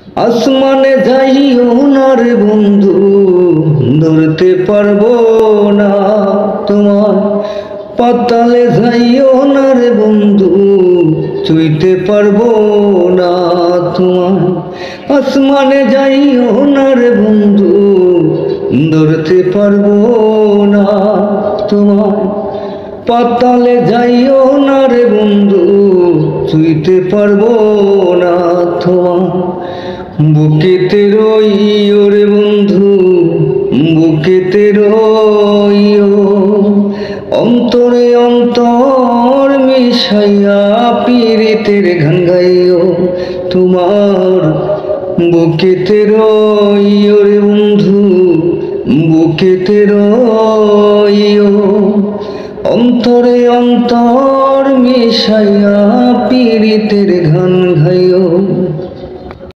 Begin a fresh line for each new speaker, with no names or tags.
আসমানে যাইও না রে বন্ধু, ধরতে পারবো না তোমার। পাতালে যাইও না রে বন্ধু, ছুঁইতে পারবো না তোমার। আসমানে যাইও না রে বন্ধু, ধরতে পারবো না তোমার। পাতালে যাইও না রে বন্ধু, ছুঁইতে পারবো না তোমার। বুকেতে রইও রে বন্ধু, বুকেতে রইও, অন্তরে অন্তর মিশাইয়া পীড়িতের গান গাইও তোমার। বুকেতে রইও রে বন্ধু, বুকেতে রইও, অন্তরে অন্তর মিশাইয়া পীড়িতের গান গাইও।